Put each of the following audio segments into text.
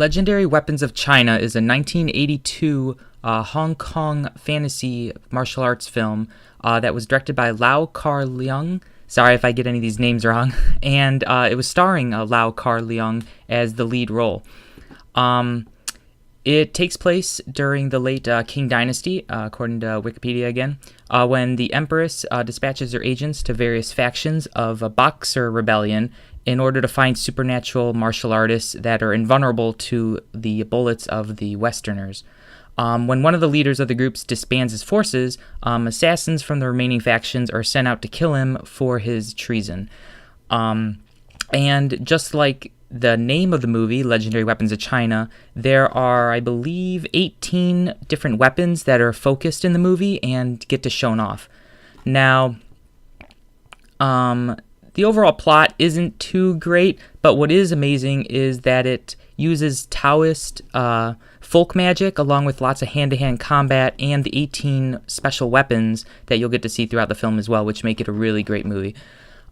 Legendary Weapons of China is a 1982 Hong Kong fantasy martial arts film that was directed by Lau Kar-Leung. Sorry if I get any of these names wrong. And it was starring Lau Kar-Leung as the lead role. It takes place during the late Qing Dynasty, according to Wikipedia again, when the Empress dispatches her agents to various factions of a Boxer rebellion in order to find supernatural martial artists that are invulnerable to the bullets of the Westerners. When one of the leaders of the groups disbands his forces, assassins from the remaining factions are sent out to kill him for his treason. And just like the name of the movie, Legendary Weapons of China, there are, I believe, 18 different weapons that are focused in the movie and get to shown off. Now, the overall plot isn't too great, but what is amazing is that it uses Taoist folk magic along with lots of hand-to-hand combat and the 18 special weapons that you'll get to see throughout the film as well, which make it a really great movie.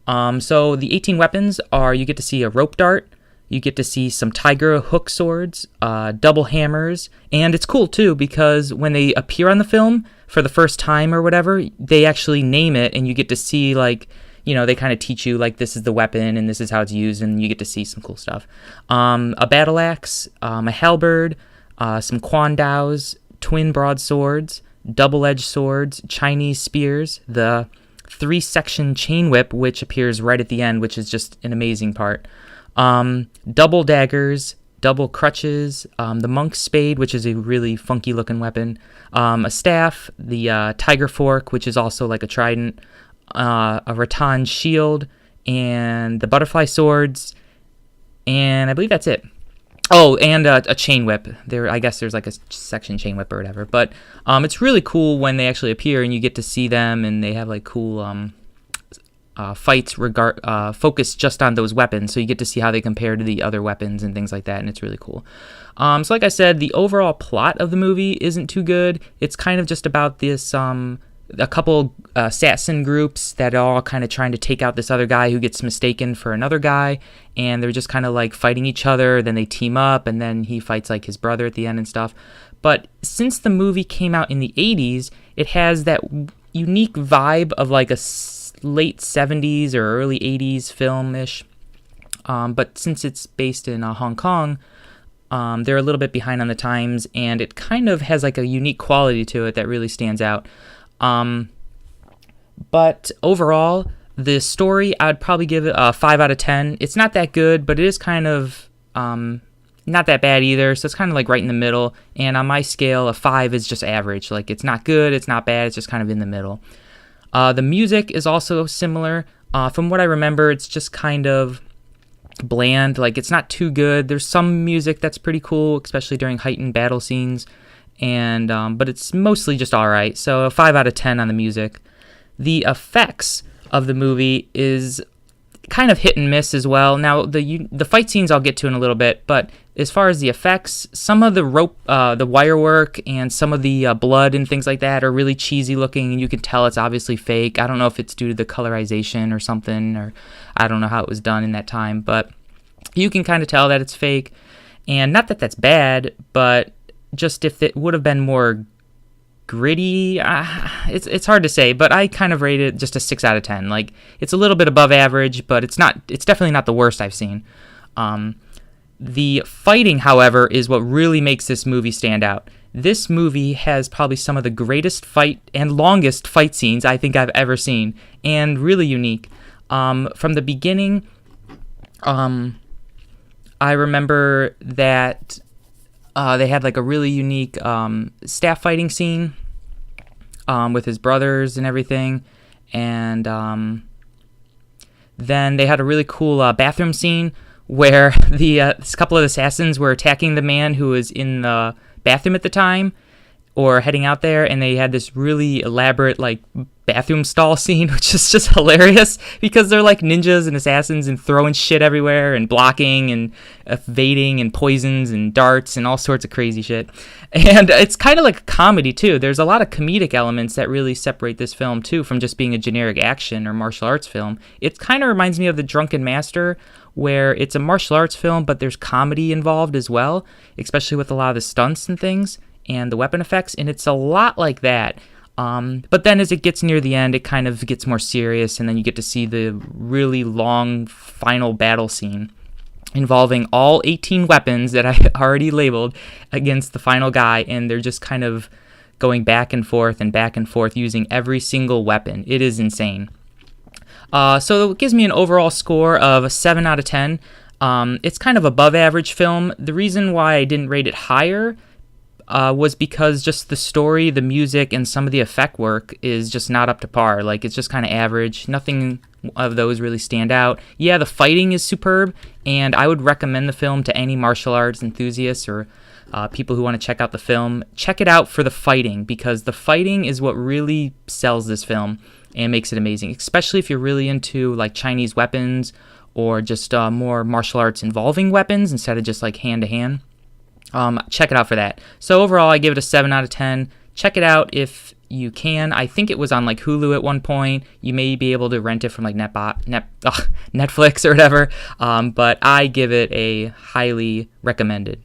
So the 18 weapons are, you get to see a rope dart, you get to see some tiger hook swords, double hammers, and it's cool too because when they appear on the film for the first time or whatever, they actually name it and you get to see they kind of teach you this is the weapon and this is how it's used and you get to see some cool stuff. A battle axe, a halberd, some quandaos, twin broadswords, double-edged swords, Chinese spears, the 3-section chain whip, which appears right at the end, which is just an amazing part. Double daggers, double crutches, the monk's spade, which is a really funky looking weapon, a staff, the tiger fork, which is also like a trident, a rattan shield, and the butterfly swords, and I believe that's it. Oh, and a chain whip. I guess there's a section chain whip or whatever. But it's really cool when they actually appear and you get to see them, and they have cool fights focused just on those weapons, so you get to see how they compare to the other weapons and things like that, and it's really cool. So like I said, the overall plot of the movie isn't too good. It's kind of just about this a couple assassin groups that are all kind of trying to take out this other guy who gets mistaken for another guy, and they're just kind of fighting each other. Then they team up, and then he fights his brother at the end and stuff. But since the movie came out in the 80s, it has that unique vibe of a late 70s or early 80s film-ish. But since it's based in Hong Kong, they're a little bit behind on the times, and it kind of has a unique quality to it that really stands out. But overall, the story, I'd probably give it a 5 out of 10. It's not that good, but it is kind of not that bad either, so it's kind of right in the middle. And on my scale, a 5 is just average. It's not good, it's not bad, it's just kind of in the middle. The music is also similar. From what I remember, it's just kind of bland. It's not too good. There's some music that's pretty cool, especially during heightened battle scenes. And but it's mostly just all right. So a 5 out of 10 on the music. The effects of the movie is kind of hit and miss as well. Now the fight scenes I'll get to in a little bit, but as far as the effects, some of the the wire work and some of the blood and things like that are really cheesy looking, and you can tell it's obviously fake. I don't know if it's due to the colorization or something, or I don't know how it was done in that time, but you can kind of tell that it's fake. And not that that's bad, but just if it would have been more gritty, it's hard to say, but I kind of rate it just a 6 out of 10. It's a little bit above average, but it's definitely not the worst I've seen. The fighting, however, is what really makes this movie stand out. This movie has probably some of the greatest fight and longest fight scenes I think I've ever seen, and really unique. From the beginning, I remember that they had a really unique staff fighting scene with his brothers and everything, and then they had a really cool bathroom scene where this couple of assassins were attacking the man who was in the bathroom at the time, or heading out there, and they had this really elaborate like bathroom stall scene, which is just hilarious because they're like ninjas and assassins and throwing shit everywhere and blocking and evading and poisons and darts and all sorts of crazy shit. And it's kind of like a comedy too. There's a lot of comedic elements that really separate this film too from just being a generic action or martial arts film. It kind of reminds me of The Drunken Master, where it's a martial arts film, but there's comedy involved as well, especially with a lot of the stunts and things and the weapon effects, and it's a lot like that. But then as it gets near the end, it kind of gets more serious, and then you get to see the really long final battle scene involving all 18 weapons that I already labeled against the final guy, and they're just kind of going back and forth using every single weapon. It is insane. So it gives me an overall score of a 7 out of 10. It's kind of above average film. The reason why I didn't rate it higher was because just the story, the music, and some of the effect work is just not up to par. Like, it's just kind of average. Nothing of those really stand out. Yeah, the fighting is superb, and I would recommend the film to any martial arts enthusiasts or people who want to check out the film. Check it out for the fighting, because the fighting is what really sells this film and makes it amazing, especially if you're really into like Chinese weapons or just more martial arts involving weapons instead of just like hand-to-hand. Check it out for that. So overall, I give it a 7 out of 10. Check it out if you can. I think it was on like Hulu at one point. You may be able to rent it from like Netflix or whatever. But I give it a highly recommended.